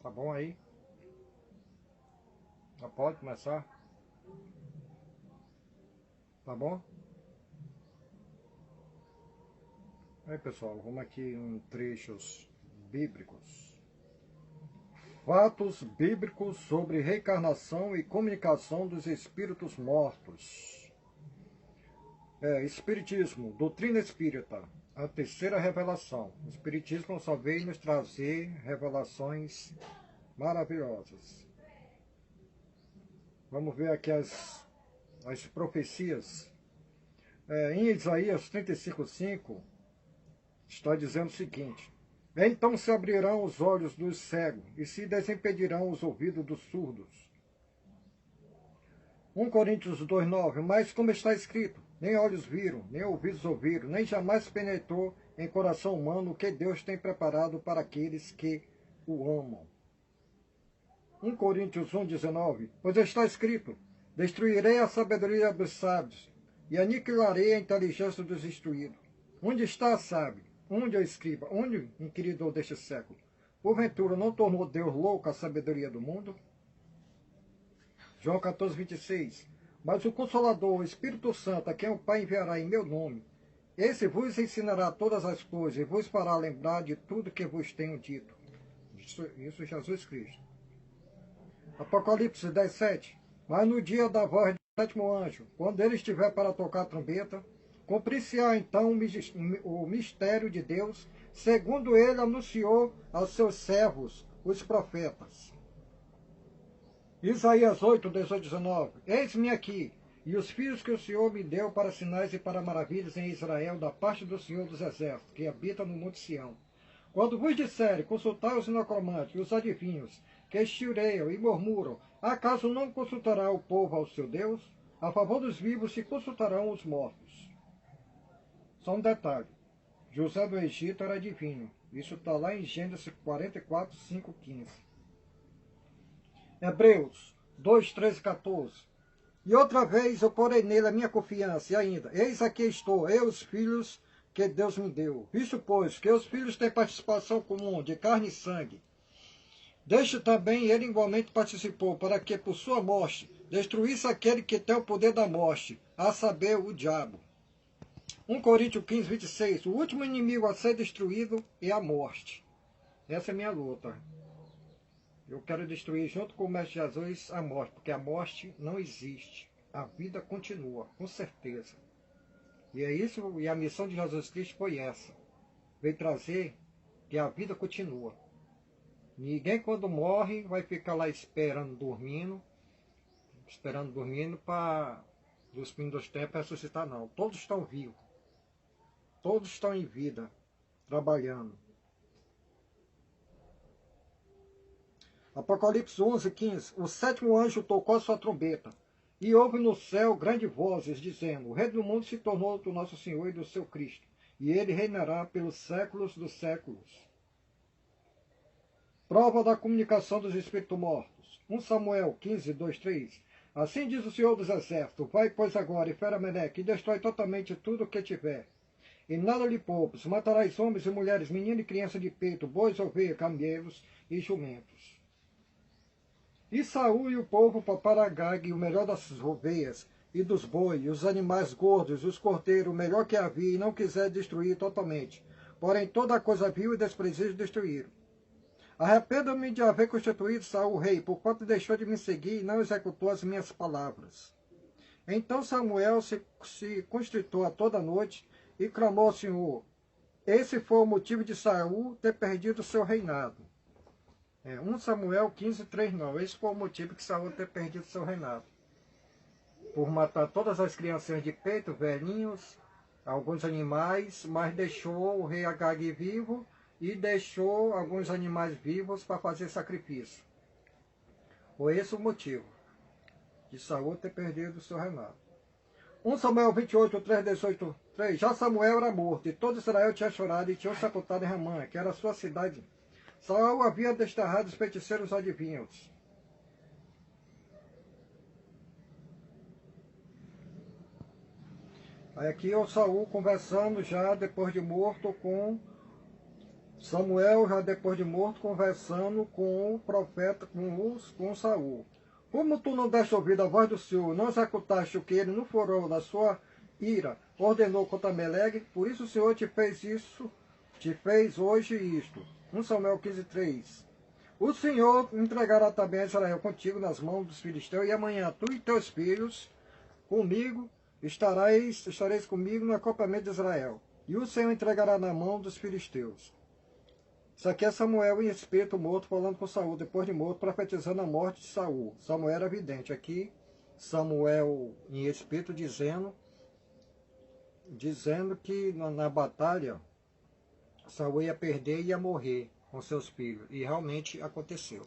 Tá bom aí? Já pode começar? Tá bom? Aí pessoal, vamos aqui em trechos bíblicos. Fatos bíblicos sobre reencarnação e comunicação dos espíritos mortos. Espiritismo, doutrina espírita, a terceira revelação. O espiritismo só veio nos trazer revelações maravilhosas. Vamos ver aqui as profecias. Em Isaías 35:5 está dizendo o seguinte: então se abrirão os olhos dos cegos e se desimpedirão os ouvidos dos surdos. 1 Coríntios 2:9, mas como está escrito, nem olhos viram, nem ouvidos ouviram, nem jamais penetrou em coração humano o que Deus tem preparado para aqueles que o amam. 1 Coríntios 1:19, pois está escrito, destruirei a sabedoria dos sábios e aniquilarei a inteligência dos instruídos. Onde está a sábio? Onde o escriba? Onde o inquiridor deste século? Porventura não tornou Deus louco a sabedoria do mundo? João 14:26. Mas o Consolador, o Espírito Santo, a quem o Pai enviará em meu nome, esse vos ensinará todas as coisas e vos fará lembrar de tudo que vos tenho dito. Isso Jesus Cristo. Apocalipse 10:7. Mas no dia da voz do sétimo anjo, quando ele estiver para tocar a trombeta, cumprir-se-á então o mistério de Deus, segundo ele anunciou aos seus servos, os profetas. Isaías 8:18-19. Eis-me aqui, e os filhos que o Senhor me deu para sinais e para maravilhas em Israel, da parte do Senhor dos Exércitos, que habita no monte Sião. Quando vos disserem, consultai os necromantes e os adivinhos, que estireiam e murmuram, acaso não consultará o povo ao seu Deus? A favor dos vivos se consultarão os mortos. Só um detalhe, José do Egito era adivinho. Isso está lá em Gênesis 44, 5, 15. Hebreus 2, 13 e 14. E outra vez eu porei nele a minha confiança, e ainda, eis aqui estou, eu os filhos que Deus me deu. Visto, pois, que os filhos têm participação comum de carne e sangue, deste também ele igualmente participou, para que por sua morte destruísse aquele que tem o poder da morte, a saber, o diabo. 1 Coríntios 15:26. O último inimigo a ser destruído é a morte. Essa é a minha luta. Eu quero destruir junto com o Mestre Jesus a morte, porque a morte não existe. A vida continua, com certeza. E é isso, e a missão de Jesus Cristo foi essa. Veio trazer que a vida continua. Ninguém quando morre vai ficar lá esperando dormindo para dos fins dos tempos ressuscitar, não. Todos estão vivos. Todos estão em vida, trabalhando. Apocalipse 11:15. O sétimo anjo tocou a sua trombeta, e houve no céu grandes vozes, dizendo, o rei do mundo se tornou do nosso Senhor e do seu Cristo, e ele reinará pelos séculos dos séculos. Prova da comunicação dos espíritos mortos. 1 Samuel 15:2-3. Assim diz o Senhor dos Exércitos, vai, pois, agora, e fera Meleque, e destrói totalmente tudo o que tiver. E nada lhe poupes, matarás homens e mulheres, menino e criança de peito, bois, ovelhas, camelos e jumentos. E Saul e o povo paparam Agag, o melhor das ovelhas e dos bois, os animais gordos, os cordeiros, o melhor que havia, e não quiser destruir totalmente. Porém, toda a coisa vil e desprezível destruíram. Arrependo-me de haver constituído Saul rei, porquanto deixou de me seguir e não executou as minhas palavras. Então Samuel se constritou a toda noite e clamou ao Senhor. Esse foi o motivo de Saul ter perdido seu reinado. 1 Samuel 15:3-9. Esse foi o motivo de Saul ter perdido seu reinado. Por matar todas as crianças de peito, velhinhos, alguns animais, mas deixou o rei Agag vivo e deixou alguns animais vivos para fazer sacrifício. Foi esse o motivo de Saul ter perdido seu reinado. 1 Samuel 28:3-18:3. Já Samuel era morto, e todo Israel tinha chorado e tinha sepultado em Ramã, que era a sua cidade. Saul havia desterrado os feiticeiros adivinhos. Aí aqui é o Saul conversando já depois de morto com Samuel, já depois de morto, conversando com o profeta, com Saul. Como tu não deste ouvido à voz do Senhor, não executaste o que ele no furor da sua ira ordenou contra Melegue, por isso o Senhor te fez isso, te fez hoje isto. 1 Samuel 15:3. O Senhor entregará também a Israel contigo nas mãos dos filisteus, e amanhã tu e teus filhos comigo estareis comigo no acampamento de Israel. E o Senhor entregará na mão dos filisteus. Isso aqui é Samuel em espírito morto falando com Saul, depois de morto, profetizando a morte de Saul. Samuel era vidente. Aqui, Samuel em espírito dizendo que na batalha Saul ia perder e ia morrer com seus filhos. E realmente aconteceu.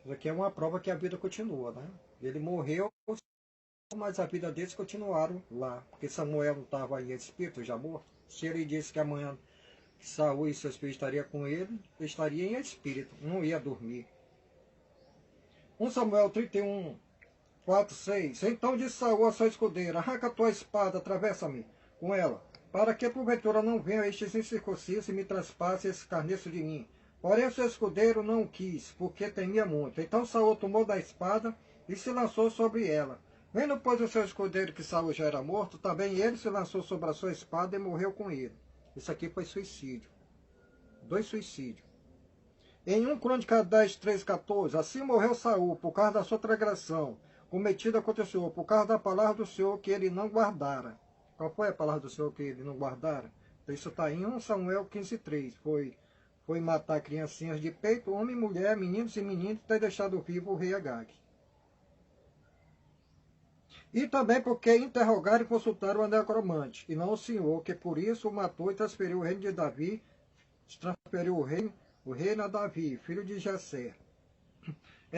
Isso aqui é uma prova que a vida continua, né? Ele morreu, mas a vida deles continuaram lá. Porque Samuel não estava em espírito, já morto. Se ele disse que amanhã Saul e seus filhos estariam com ele estaria em espírito, não ia dormir. 1 Samuel 31, 4, 6. Então disse Saul a seu escudeiro: arranca a tua espada, atravessa-me com ela, para que porventura não venham estes incircuncisos e me traspassem esse carneço de mim. Porém o seu escudeiro não o quis, porque temia muito. Então Saul tomou da espada e se lançou sobre ela. Vendo, pois, o seu escudeiro que Saul já era morto, também ele se lançou sobre a sua espada e morreu com ele. Isso aqui foi suicídio. 2 suicídios. Em 1 Crônica 10, 13, 14, assim morreu Saul por causa da sua transgressão cometida contra o Senhor, por causa da palavra do Senhor que ele não guardara. Qual foi a palavra do Senhor que ele não guardara? Então, isso está em 1 Samuel 15, 3. Foi matar criancinhas de peito, homem e mulher, meninos e meninas, e ter deixado vivo o rei Agag. E também porque interrogaram e consultaram o necromante, e não o Senhor, que por isso o matou e transferiu o reino de Davi, transferiu o reino a Davi, filho de Jessé.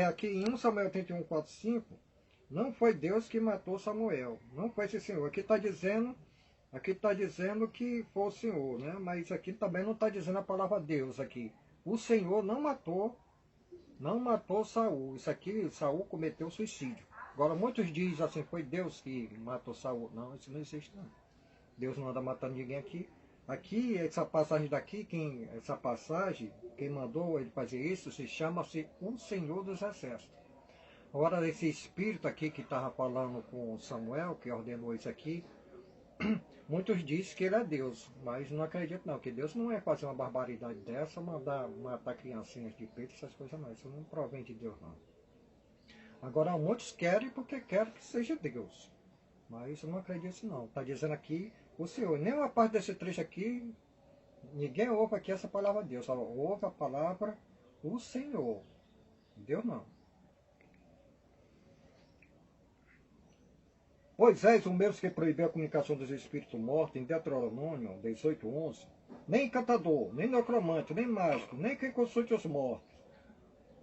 Aqui em 1 Samuel 31, 4, 5, não foi Deus que matou Samuel, não foi esse Senhor. Aqui está dizendo que foi o Senhor, né? Mas aqui também não está dizendo a palavra Deus aqui. O Senhor não matou Saul. Isso aqui, Saul cometeu suicídio. Agora, muitos dizem assim, foi Deus que matou Saul. Não, isso não existe não. Deus não anda matando ninguém aqui. Aqui, essa passagem daqui, quem mandou ele fazer isso, chama-se o Senhor dos Exércitos. Agora, esse espírito aqui que estava falando com Samuel, que ordenou isso aqui, muitos dizem que ele é Deus, mas não acredito não, que Deus não é fazer uma barbaridade dessa, matar criancinhas de peito, essas coisas não. Isso não provém de Deus não. Agora, muitos querem porque querem que seja Deus. Mas eu não acredito não. Está dizendo aqui o Senhor. Nenhuma parte desse trecho aqui, ninguém ouve aqui essa palavra Deus. Só ouve a palavra o Senhor. Deus não. Moisés, o mesmo que proibiu a comunicação dos espíritos mortos, em Deuteronômio 18:11, nem encantador, nem necromante, nem mágico, nem quem consulte os mortos.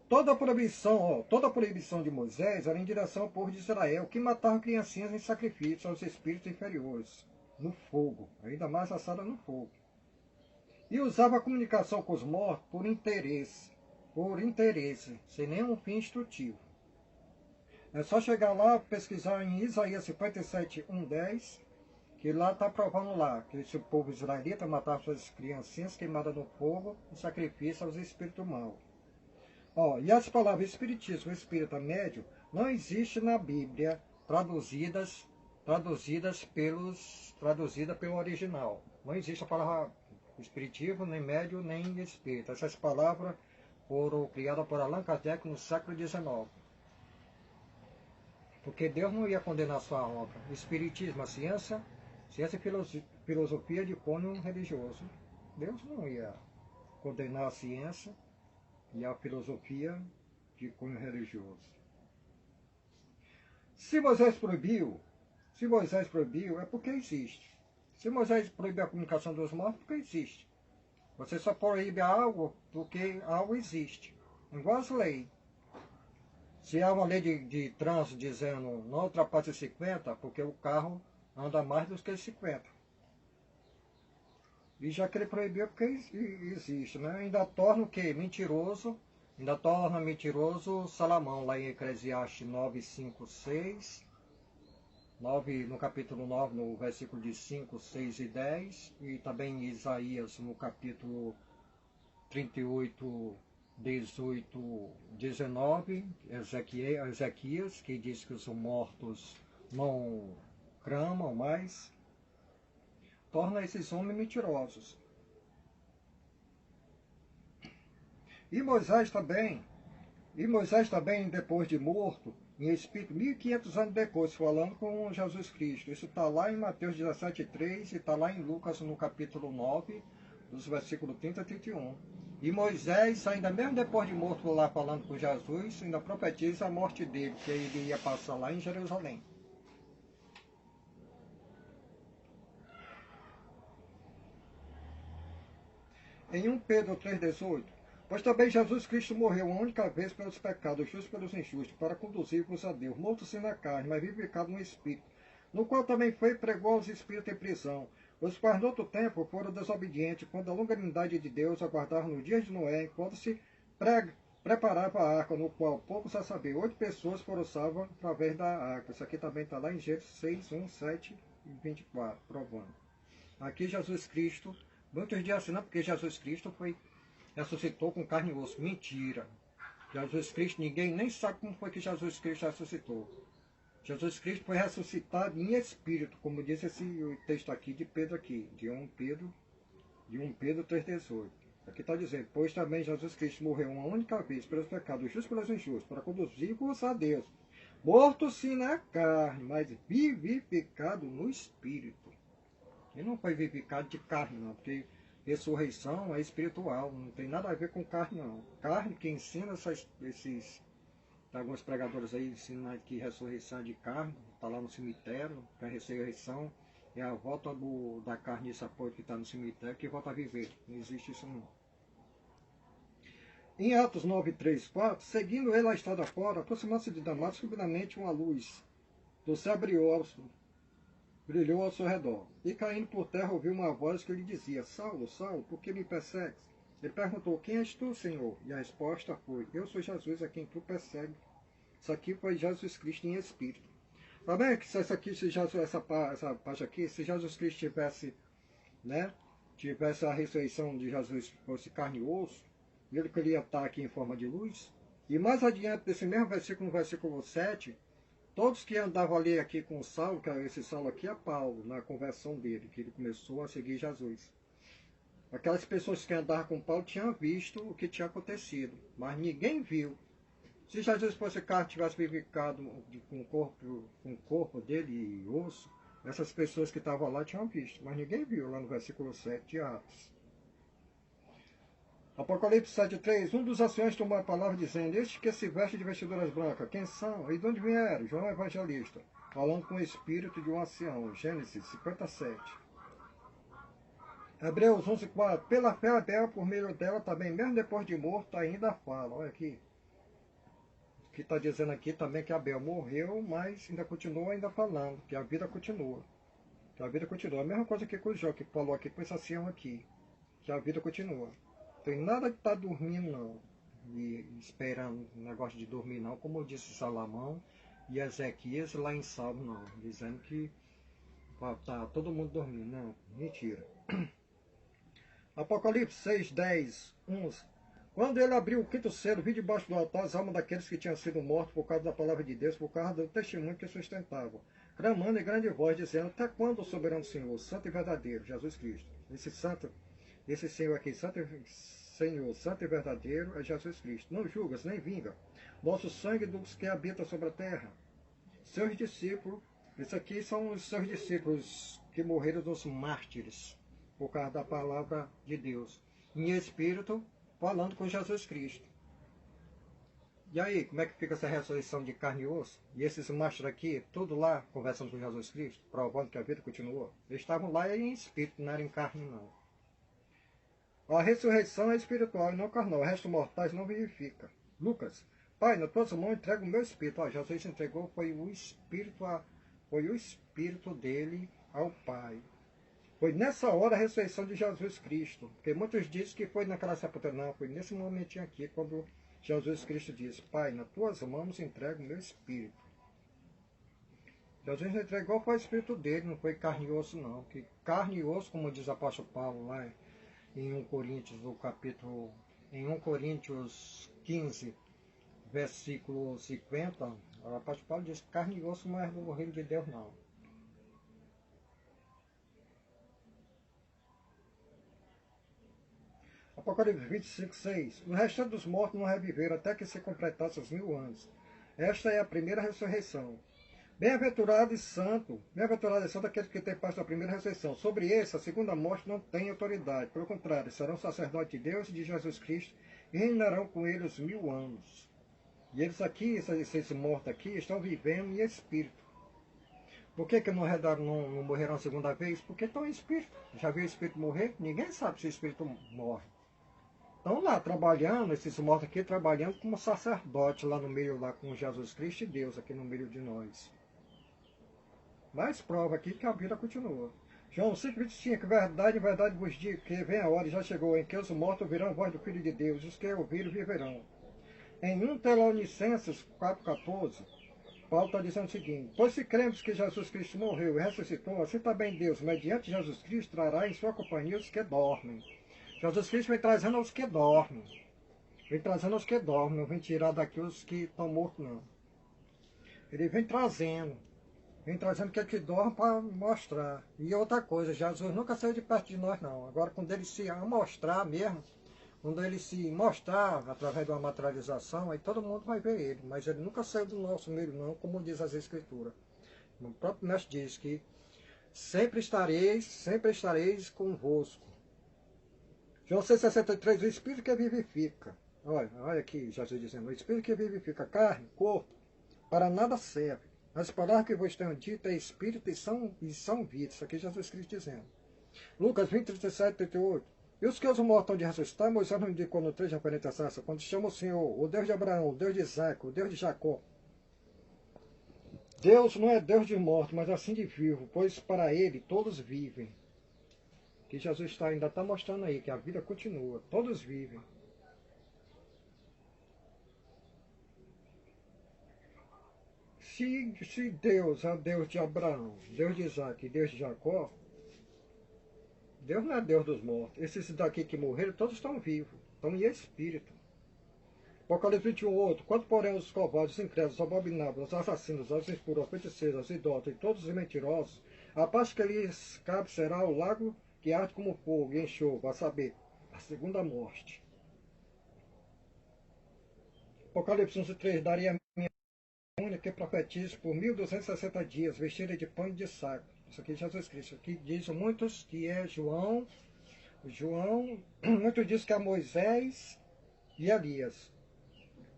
Toda a proibição de Moisés era em direção ao povo de Israel, que matava criancinhas em sacrifício aos espíritos inferiores, no fogo, ainda mais assada no fogo. E usava a comunicação com os mortos por interesse, sem nenhum fim instrutivo. É só chegar lá, pesquisar em Isaías 57:1-10, que lá está provando lá, que esse povo israelita matava suas criancinhas queimadas no fogo em sacrifício aos espíritos maus. E as palavras espiritismo e espírita médio não existem na Bíblia traduzidas pelo original. Não existe a palavra espiritismo, nem médio, nem espírita. Essas palavras foram criadas por Allan Kardec no século XIX. Porque Deus não ia condenar sua obra. Espiritismo, a ciência e filosofia de cunho religioso. Deus não ia condenar a ciência e a filosofia de cunho religioso. Se Moisés proibiu, é porque existe. Se Moisés proibiu a comunicação dos mortos, é porque existe. Você só proíbe algo porque algo existe. Igual as leis. Se há uma lei de trânsito dizendo não ultrapasse 50, porque o carro anda mais do que 50. E já que ele proibiu, porque existe, né? Ainda torna o quê? Mentiroso. Ainda torna mentiroso Salomão, lá em Eclesiastes 9:5-6. no capítulo 9, no versículo de 5, 6 e 10, e também em Isaías, no capítulo 38, 18, 19, Ezequias, que diz que os mortos não clamam mais, torna esses homens mentirosos. E Moisés também, depois de morto, em espírito, 1500 anos depois, falando com Jesus Cristo. Isso está lá em Mateus 17:3 e está lá em Lucas, no capítulo 9, dos versículos 30 a 31. E Moisés, ainda mesmo depois de morto lá falando com Jesus, ainda profetiza a morte dele, que ele ia passar lá em Jerusalém. Em 1 Pedro 3,18, pois também Jesus Cristo morreu uma única vez pelos pecados, justos pelos injustos, para conduzir-vos a Deus, morto sim na carne, mas vivificado no Espírito, no qual também foi pregou aos espíritos em prisão, os quais no outro tempo foram desobedientes, quando a longanimidade de Deus aguardavam no dia de Noé, enquanto se preparava a arca, no qual poucos a saber, 8 pessoas foram salvas através da arca. Isso aqui também está lá em Gênesis 6, 1, 7 e 24, provando. Aqui Jesus Cristo, muitos dizem assim, não, porque Jesus Cristo ressuscitou com carne e osso. Mentira. Jesus Cristo, ninguém nem sabe como foi que Jesus Cristo ressuscitou. Jesus Cristo foi ressuscitado em espírito, como diz esse texto aqui de Pedro aqui, de 1 Pedro 3,18. Aqui está dizendo, pois também Jesus Cristo morreu uma única vez pelos pecados, justos pelos injustos, para conduzir-vos a Deus. Morto sim na carne, mas vivificado no espírito. Ele não foi vivificado de carne, não, porque ressurreição é espiritual, não tem nada a ver com carne, não. Carne que ensina alguns pregadores aí ensinam que ressurreição é de carne, está lá no cemitério, que a ressurreição é a volta da carne desse apoio que está no cemitério, que volta a viver. Não existe isso não. Em Atos 9, 3, 4, seguindo ele a estrada fora, aproximando-se de Damasco, subitamente uma luz do céu brilhou ao seu redor. E caindo por terra ouviu uma voz que lhe dizia, Saulo, Saulo, por que me persegues? Ele perguntou, quem és tu, Senhor? E a resposta foi, eu sou Jesus a quem tu persegues. Isso aqui foi Jesus Cristo em espírito. Tá bem que se essa parte aqui, se Jesus Cristo tivesse a ressurreição de Jesus, fosse carne e osso, ele queria estar aqui em forma de luz. E mais adiante desse mesmo versículo, no versículo 7, todos que andavam ali aqui com Saulo, que esse Saulo aqui é Paulo, na conversão dele, que ele começou a seguir Jesus. Aquelas pessoas que andavam com Paulo tinham visto o que tinha acontecido, mas ninguém viu. Se Jesus fosse carne, tivesse vivificado com o corpo dele e osso, essas pessoas que estavam lá tinham visto, mas ninguém viu, lá no versículo 7 de Atos. Apocalipse 7,3, um dos anciãos tomou a palavra dizendo, estes que se vestem de vestiduras brancas, quem são? E de onde vieram? João Evangelista, falando com o espírito de um ancião, Gênesis 57. Hebreus 11,4, pela fé Abel, por meio dela também, mesmo depois de morto, ainda fala. Olha aqui. Que está dizendo aqui também que Abel morreu, mas ainda continua falando, que a vida continua. Que a vida continua. A mesma coisa que com o Jó, que falou aqui com esse ancião aqui, que a vida continua. Tem nada que está dormindo não, e esperando um negócio de dormir não, como disse Salomão e Ezequias lá em Salmo não, dizendo que está todo mundo dormindo. Não, mentira. Apocalipse 6, 10, 11. Quando ele abriu o quinto selo, vi debaixo do altar as almas daqueles que tinham sido mortos por causa da palavra de Deus, por causa do testemunho que sustentavam, clamando em grande voz, dizendo, até quando o soberano Senhor, santo e verdadeiro, Jesus Cristo, esse Senhor aqui, Senhor, santo e verdadeiro, é Jesus Cristo. Não julgas, nem vinga. Nosso sangue dos que habitam sobre a terra. Seus discípulos, isso aqui são os seus discípulos que morreram dos mártires, por causa da palavra de Deus. Em espírito, falando com Jesus Cristo. E aí, como é que fica essa ressurreição de carne e osso? E esses mártires aqui, tudo lá, conversando com Jesus Cristo, provando que a vida continuou. Eles estavam lá em espírito, não era em carne não. A ressurreição é espiritual e não carnal. O resto mortais não vivifica. Lucas, Pai, nas tuas mãos entrego o meu espírito. Jesus entregou, foi o espírito dele ao Pai. Foi nessa hora a ressurreição de Jesus Cristo. Porque muitos dizem que foi naquela sepultura. Não, foi nesse momentinho aqui, quando Jesus Cristo diz, Pai, nas tuas mãos entrego o meu espírito. Jesus entregou foi o Espírito dele, não foi carne e osso não. Que carne e osso, como diz o apóstolo Paulo lá em 1 Coríntios, no capítulo, em 1 Coríntios 15, versículo 50, o apóstolo Paulo diz que carne e osso não é do reino de Deus não. Apocalipse 25, 6. O restante dos mortos não reviveram até que se completassem os 1000 anos. Esta é a primeira ressurreição. Bem-aventurado e santo aquele que tem parte da primeira ressurreição. Sobre esse, a segunda morte não tem autoridade. Pelo contrário, serão sacerdotes de Deus e de Jesus Cristo e reinarão com ele os 1000 anos. E eles aqui, esses mortos aqui, estão vivendo em espírito. Por que não morreram a segunda vez? Porque estão em espírito. Já viu o espírito morrer? Ninguém sabe se o espírito morre. Estão lá trabalhando, esses mortos aqui, trabalhando como sacerdote lá no meio, lá com Jesus Cristo e Deus aqui no meio de nós. Mais prova aqui que a vida continua. João 5,25, que verdade, em verdade vos digo, que vem a hora e já chegou, em que os mortos ouvirão a voz do Filho de Deus, e os que ouviram viverão. Em 1 Tessalonicenses 4,14, Paulo está dizendo o seguinte: pois se cremos que Jesus Cristo morreu e ressuscitou, assim também Deus, mediante Jesus Cristo, trará em sua companhia os que dormem. Jesus Cristo vem trazendo os que dormem. Vem trazendo os que dormem, não vem tirar daqui os que estão mortos, não. Ele vem trazendo. Vem trazendo que ele dorme para mostrar. E outra coisa, Jesus nunca saiu de perto de nós, não. Agora, quando ele se mostrar mesmo, quando ele se mostrar através de uma materialização, aí todo mundo vai ver ele. Mas ele nunca saiu do nosso meio, não, como diz as Escrituras. O próprio mestre diz que sempre estareis convosco. João 6,63, o Espírito que vivifica. Olha aqui, Jesus dizendo, o Espírito que vivifica carne, corpo, para nada serve. As palavras que vos tenho dito é Espírito e são vida. Isso aqui é Jesus Cristo dizendo. Lucas 20, 37, 38. E os que os mortos de ressuscitar, Moisés não indicou no 3 referente a essa, quando chama o Senhor, o Deus de Abraão, o Deus de Isaac, o Deus de Jacó. Deus não é Deus de morto, mas assim de vivo, pois para ele todos vivem. Que Jesus ainda está mostrando aí, que a vida continua, todos vivem. Se Deus é Deus de Abraão, Deus de Isaac e Deus de Jacó, Deus não é Deus dos mortos. Esses daqui que morreram, todos estão vivos, estão em espírito. Apocalipse 21, 8. Quanto porém os covardes, os incrédulos, os abomináveis, os assassinos, os impuros, os feiticeiros, os idólatras e todos os mentirosos, a parte que lhes cabe será o lago que arde como fogo e enxofre, a saber, a segunda morte. Apocalipse 11, 3. Daria a minha única que profetize por 1260 dias, vestida de pano e de saco. Isso aqui é Jesus Cristo. Aqui diz muitos que é João, muitos dizem que é Moisés e Elias.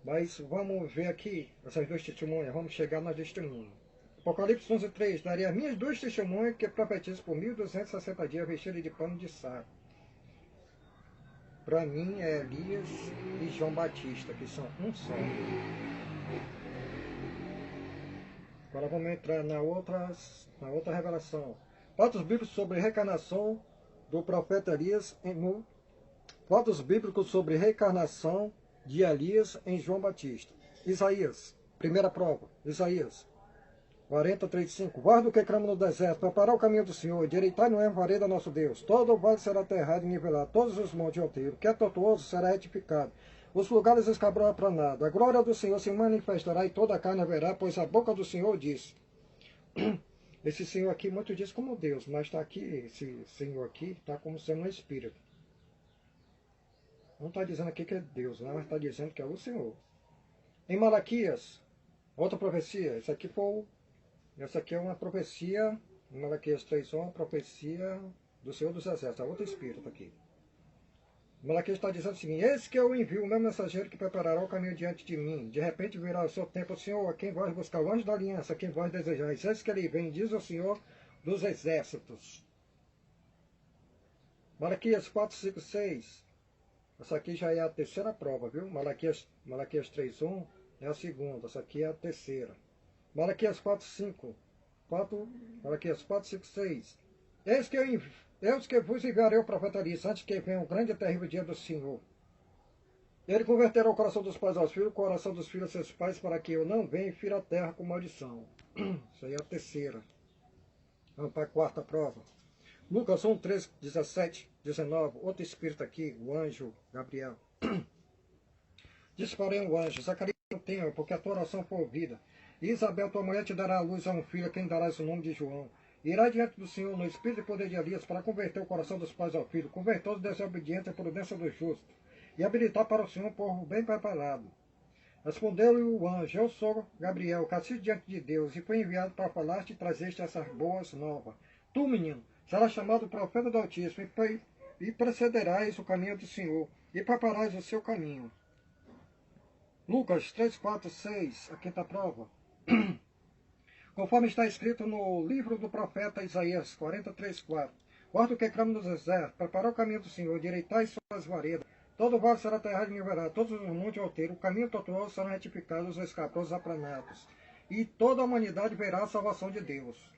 Mas vamos ver aqui essas duas testemunhas, vamos chegar nas testemunhas. Apocalipse 11, 3. Daria as minhas duas testemunhas que profetizam por 1260 dias, vestidas de pano de saco. Para mim é Elias e João Batista, que são um só. Agora vamos entrar na outra revelação. Fatos bíblicos sobre reencarnação do profeta Elias fatos bíblicos sobre reencarnação de Elias em João Batista. Isaías, primeira prova, Isaías 40:35. Vós do que clama no deserto, preparar o caminho do Senhor, endireitai no erro a vereda nosso Deus. Todo o vale será aterrado e nivelado, todos os montes alteiros, que é tortuoso será retificado. Os lugares escabrão aplanado. A glória do Senhor se manifestará e toda a carne haverá, pois a boca do Senhor disse. Esse Senhor aqui, muito diz como Deus, mas está aqui, esse Senhor aqui, está como sendo um espírito. Não está dizendo aqui que é Deus, não, mas está dizendo que é o Senhor. Em Malaquias, outra profecia, essa aqui é uma profecia, em Malaquias 3:1, uma profecia do Senhor dos Exércitos, é outro espírito aqui. Malaquias está dizendo o seguinte: eis que eu envio o meu mensageiro que preparará o caminho diante de mim. De repente virá o seu tempo, o Senhor, a quem vós buscar o anjo da aliança, a quem vós desejais. Eis que ele vem, diz o Senhor dos Exércitos. Malaquias 4:5-6. Essa aqui já é a terceira prova, viu? Malaquias 3:1 é a segunda, essa aqui é a terceira. Malaquias 4:5-6. Eis que vos enviarei o profeta Elias, antes que venha o grande e terrível dia do Senhor. Ele converterá o coração dos pais aos filhos, o coração dos filhos a seus pais, para que eu não venha e fira a terra com maldição. Isso aí é a terceira. Vamos para a quarta prova. Lucas 1, 13, 17, 19. Outro espírito aqui, o anjo Gabriel. Disse porém o anjo: Zacarias, não tema, porque a tua oração foi ouvida. E Isabel, tua mulher, te dará à luz a um filho, a quem darás o nome de João. Irá diante do Senhor no espírito e poder de Elias, para converter o coração dos pais ao filho, converter os desobedientes à prudência dos justos, e habilitar para o Senhor um povo bem preparado. Respondeu-lhe o anjo: Eu sou Gabriel, castigo diante de Deus, e fui enviado para falar-te e trazer-te essas boas novas. Tu, menino, serás chamado profeta do Altíssimo, e precederás o caminho do Senhor, e prepararás o seu caminho. Lucas 3, 4, 6, a quinta prova. Conforme está escrito no livro do profeta Isaías 43, 4. Guarda o que clama nos desertos, prepara o caminho do Senhor, direitai suas varedas. Todo vale será terrado e nivelado, todos os montes alteiros, o caminho tortuoso serão retificados, os escabrosos aplanados. E toda a humanidade verá a salvação de Deus.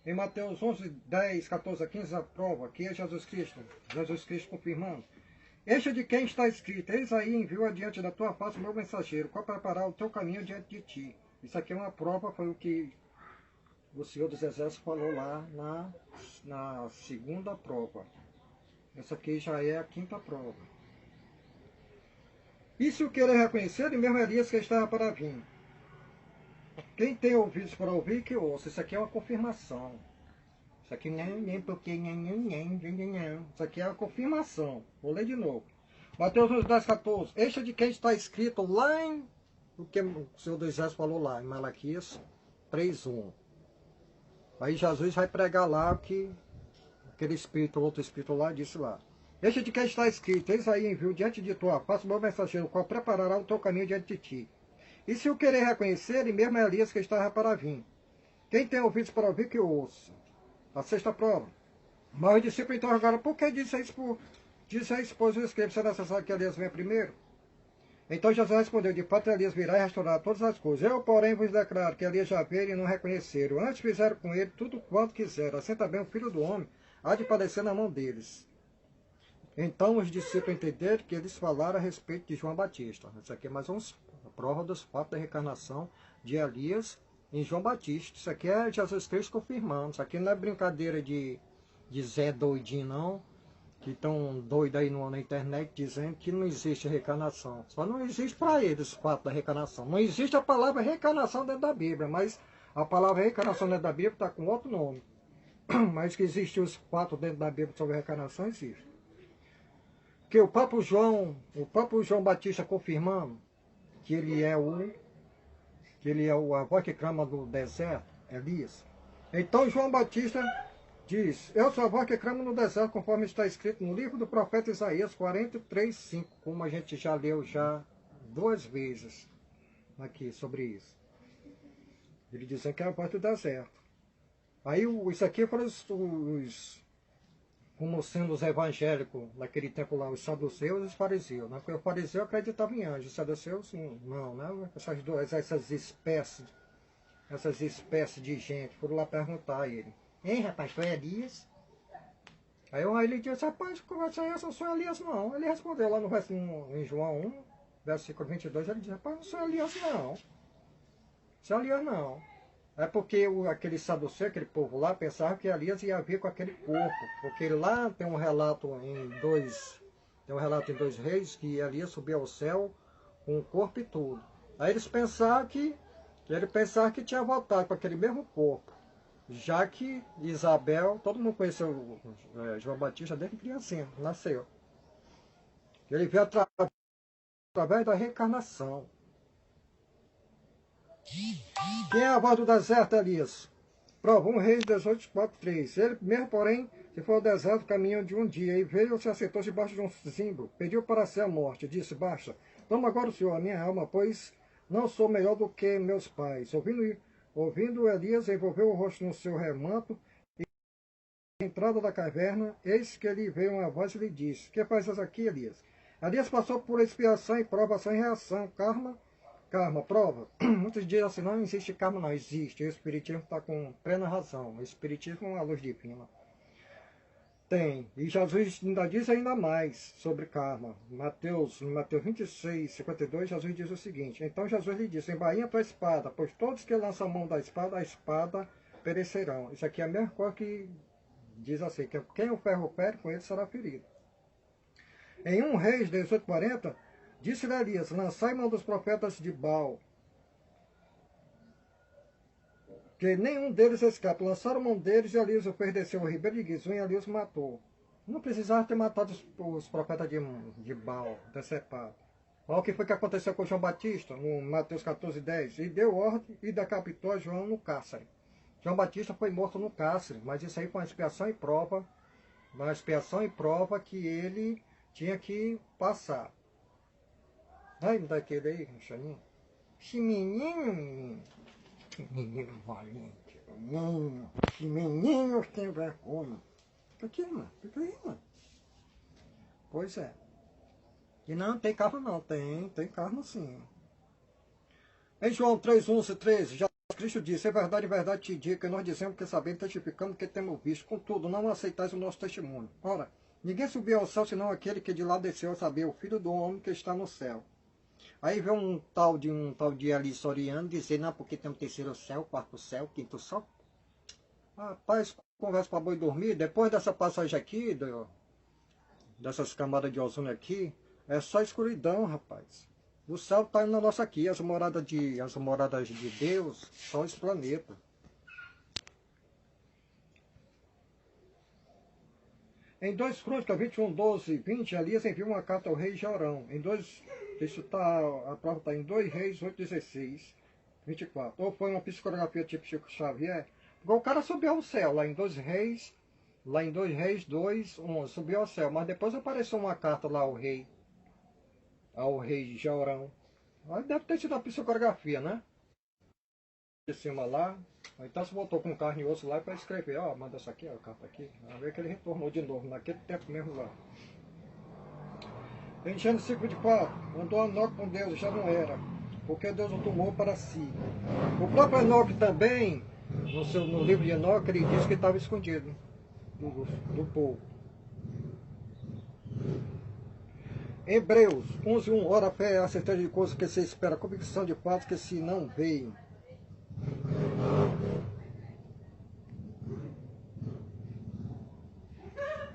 Em Mateus 11, 10, 14 a 15, a prova, que é Jesus Cristo confirmando. Este de quem está escrito: Eis aí envio adiante da tua face o meu mensageiro, para preparar o teu caminho diante de ti. Isso aqui é uma prova, foi o que o Senhor dos Exércitos falou lá na segunda prova. Essa aqui já é a quinta prova. E se o querer reconhecer, e mesmo Elias que estava para vir. Quem tem ouvidos para ouvir, que ouça. Isso aqui é uma confirmação. Isso aqui nem porque não. Isso aqui é uma confirmação. Vou ler de novo. Mateus 11, 10, 14. Este é de quem está escrito lá em... O que o Senhor dos Exércitos falou lá, em Malaquias 3:1. Aí Jesus vai pregar lá o que aquele espírito, outro espírito lá, disse lá. Este de quem está escrito: Eis aí envio diante de tua face o meu mensageiro, o qual preparará o teu caminho diante de ti. E se o querer reconhecer, e mesmo é Elias que estava para vir. Quem tem ouvidos para ouvir, que ouça. A sexta prova. Mas os discípulos interrogaram: por que disse a esposa do escriba: será necessário que Elias venha primeiro? Então Jesus respondeu: de fato Elias virá e restaurar todas as coisas. Eu, porém, vos declaro que Elias já veio e não reconheceram. Antes fizeram com ele tudo quanto quiseram. Assim também o Filho do Homem há de padecer na mão deles. Então os discípulos entenderam que eles falaram a respeito de João Batista. Isso aqui é mais uma prova dos fatos da reencarnação de Elias em João Batista. Isso aqui é Jesus Cristo confirmando. Isso aqui não é brincadeira de Zé doidinho, não. Que estão doidos aí na internet dizendo que não existe reencarnação. Só não existe para eles o fato da reencarnação. Não existe a palavra reencarnação dentro da Bíblia, mas a palavra reencarnação dentro da Bíblia está com outro nome. Mas que existe os fatos dentro da Bíblia sobre a reencarnação, existe. Que o próprio João Batista confirmando que ele é a voz que clama do deserto, Elias. Então João Batista diz: eu sou a voz que clama no deserto, conforme está escrito no livro do profeta Isaías 43, 5, como a gente já leu já 2 vezes aqui sobre isso. Ele dizendo que é a voz do deserto. Aí isso aqui foram como sendo os evangélicos naquele tempo lá, os saduceus e os fariseus, né? Porque o fariseu acreditava em anjos, os saduceus não, né? Essas espécies de gente foram lá perguntar a ele: hein, rapaz, tu é Elias? Aí ele disse: rapaz, conversa é essa? Eu sou Elias não. Ele respondeu lá no em João 1, versículo 22, ele disse: rapaz, não sou Elias não. Sou Elias não. É porque aquele saduceu, aquele povo lá, pensava que Elias ia vir com aquele corpo. Porque lá tem um relato em 2 reis que Elias subiu ao céu com o corpo e tudo. Aí eles pensavam que ele pensava que tinha voltado com aquele mesmo corpo. Já que Isabel, todo mundo conheceu João Batista desde criancinha, nasceu. Ele veio através da reencarnação. Quem é a voz do deserto, Elias? Prova 1 Reis 18, 4, 3. Ele mesmo, porém, se for ao deserto, caminham de um dia, e veio se assentou debaixo de um zimbro, pediu para si a morte, disse: baixa, toma agora o Senhor a minha alma, pois não sou melhor do que meus pais. Ouvindo Elias, envolveu o rosto no seu remanto, e na entrada da caverna, eis que lhe veio uma voz e lhe disse: que fazes aqui, Elias? Elias passou por expiação e provação e reação, karma, prova. Muitos dizem assim: não existe karma, não existe. O Espiritismo está com plena razão. O Espiritismo é uma luz divina. Tem. E Jesus ainda diz ainda mais sobre karma. Mateus 26, 52, Jesus diz o seguinte: então Jesus lhe disse, embainha tua espada, pois todos que lançam a mão da espada, a espada perecerão. Isso aqui é a mesma coisa que diz assim, que quem o ferro fere, com ele será ferido. Em 1 Reis 18:40, disse-lhe Elias, lançai mão dos profetas de Baal, que nenhum deles escapa. Lançaram mão deles e Elias o fez descer ao ribeiro de Guizum e Elias o matou. Não precisava ter matado os profetas de Baal, decepado. Olha o que foi que aconteceu com João Batista, no Mateus 14:10. E deu ordem e decapitou João no cárcere. João Batista foi morto no cárcere, mas isso aí foi uma expiação e prova que ele tinha que passar. Ai, me dá aquele aí, Xaninho. Esse menino, menino valente, menino, esse menino tem vergonha. Fica aqui, mano, fica aí, mano. Pois é. E não, tem carro não, tem carro sim. Em João 3:11 e 13, já Cristo disse, é verdade, te digo, que nós dizemos que sabemos, testificamos que temos visto. Contudo, não aceitais o nosso testemunho. Ora, ninguém subiu ao céu, senão aquele que de lá desceu a saber, o Filho do Homem que está no céu. Aí vem um tal de Ali Soriano dizer, não, porque tem um terceiro céu, quarto céu, quinto céu. Rapaz, conversa para boi dormir. Depois dessa passagem aqui, dessas camadas de ozônio aqui, é só escuridão, rapaz. O céu está na nossa aqui, as moradas de Deus são esse planeta. Em 2 Crônicas 21:12 e 20, Elias enviou uma carta ao rei Jorão. A prova está em 2 Reis 8:16, 24. Ou foi uma psicografia tipo Chico Xavier? Porque o cara subiu ao céu, lá em 2 Reis 2:11, subiu ao céu. Mas depois apareceu uma carta lá ao rei Jorão. Aí deve ter sido a psicografia, né? De cima lá. Então se voltou com carne e osso lá para escrever, ó, manda essa aqui, ó, a carta aqui. Vamos ver que ele retornou de novo, naquele tempo mesmo lá. Em Gênesis 5:24, andou Enoque com Deus, já não era, porque Deus o tomou para si. O próprio Enoque também, no livro de Enoque, ele diz que estava escondido do povo. Hebreus 11:1, ora a fé é a certeza de coisas que se espera, a convicção de fatos que se não veem.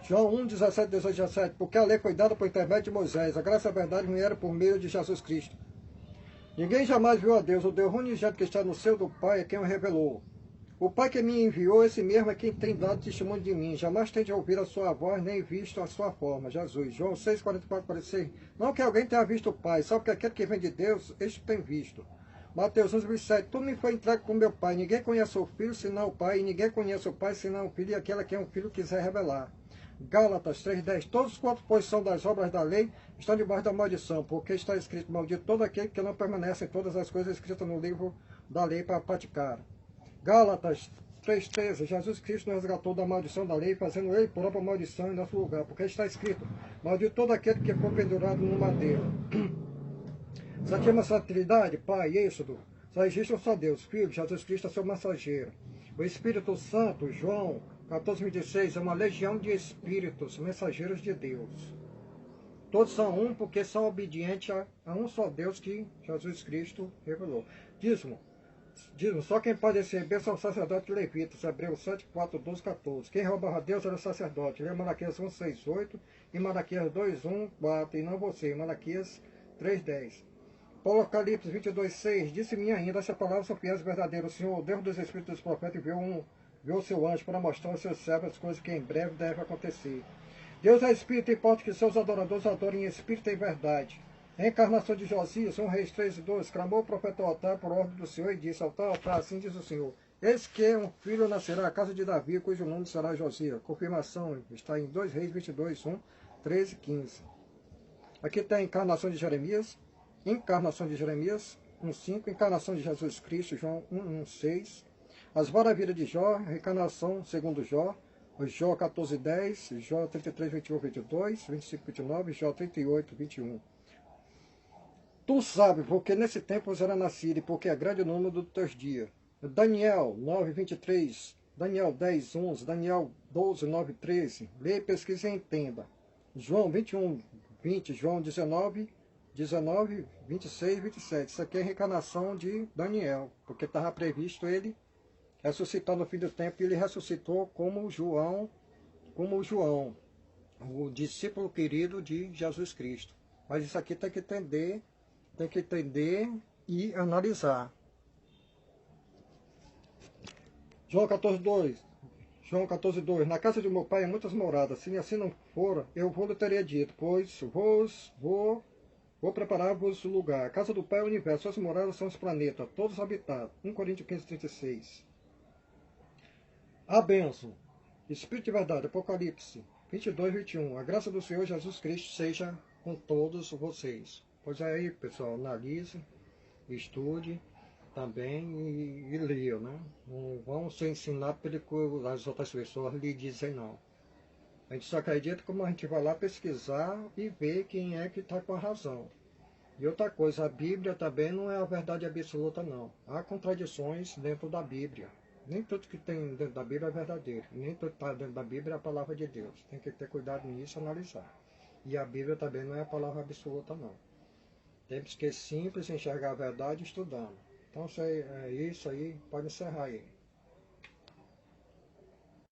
João 1:17, 18, 17, porque a lei foi dada por intermédio de Moisés, a graça e a verdade vieram por meio de Jesus Cristo. Ninguém jamais viu a Deus, o Deus unigênito que está no seio do Pai é quem o revelou. O Pai que me enviou, esse mesmo é quem tem dado testemunho de mim. Jamais tem de ouvir a sua voz, nem visto a sua forma. Jesus. João 6:44, 46. Não que alguém tenha visto o Pai, só que aquele que vem de Deus, este tem visto. Mateus 11:7. Tudo me foi entregue por meu Pai. Ninguém conhece o Filho, senão o Pai. E ninguém conhece o Pai, senão o Filho, e aquele a quem o Filho quiser revelar. Gálatas 3:10. Todos quantos, pois, são das obras da lei, estão debaixo da maldição, porque está escrito, maldito todo aquele que não permanece em todas as coisas escritas no livro da lei para praticar. Gálatas 3:13. Jesus Cristo nos resgatou da maldição da lei, fazendo ele própria maldição em nosso lugar, porque está escrito, maldito todo aquele que for pendurado no madeiro. Santíssima Trindade, Pai, Êxodo, só existe um só Deus, Filho, Jesus Cristo é seu mensageiro. O Espírito Santo, João 14:16, é uma legião de espíritos, mensageiros de Deus. Todos são um porque são obedientes a um só Deus que Jesus Cristo revelou. Dízimo, só quem pode receber são os sacerdotes levitas, Hebreus 7, 4, 12, 14. Quem roubava a Deus era o sacerdote. Lê Malaquias 1, 6, 8 e Malaquias 2, 1, 4. E não você, Malaquias 3, 10. Apocalipse 22, 6. Disse-me ainda, essa palavra são fiéis e verdadeiras. O Senhor, o Deus dos Espíritos dos Profetas, enviou o seu anjo para mostrar aos seus servos as coisas que em breve devem acontecer. Deus é Espírito, importa que seus adoradores adorem em Espírito e em verdade. A encarnação de Josias, 1 Reis 3:2, clamou o profeta ao altar por ordem do Senhor e disse, altar, assim diz o Senhor, eis que um filho nascerá à casa de Davi, cujo nome será Josias. Confirmação está em 2 Reis 22:1, 13, 15. Aqui tem a encarnação de Jeremias, 1:5, encarnação de Jesus Cristo, João 1:6, as maravilhas de Jó, reencarnação segundo Jó, Jó 14:10, Jó 33:21, 22, 25, 29, Jó 38, 21. Tu sabes, porque nesse tempo será nascido, e porque é grande o número dos teus dias. Daniel 9:23, Daniel 10, 11, Daniel 12, 9, 13. Leia, pesquise e entenda. João 21, 20, João 19, 19, 26, 27. Isso aqui é a reencarnação de Daniel, porque estava previsto ele ressuscitar no fim do tempo, e ele ressuscitou como João, o discípulo querido de Jesus Cristo. Mas isso aqui tem que entender e analisar. João 14, 2. João 14, 2. Na casa de meu pai há muitas moradas. Se assim não for, eu vou-lhe teria dito, pois vou preparar-vos lugar. A casa do pai é o universo, suas moradas são os planetas, todos habitados. 1 Coríntios 15, 36. A bênção. Espírito de verdade, Apocalipse 22, 21. A graça do Senhor Jesus Cristo seja com todos vocês. Pois é aí, pessoal, analise, estude também e leia, né? Não vão ser ensinados pelo que as outras pessoas lhe dizem, não. A gente só acredita como a gente vai lá pesquisar e ver quem é que está com a razão. E outra coisa, a Bíblia também não é a verdade absoluta, não. Há contradições dentro da Bíblia. Nem tudo que tem dentro da Bíblia é verdadeiro. Nem tudo que está dentro da Bíblia é a palavra de Deus. Tem que ter cuidado nisso e analisar. E a Bíblia também não é a palavra absoluta, não. Temos que simples enxergar a verdade estudando. Então, é isso aí. Pode encerrar aí.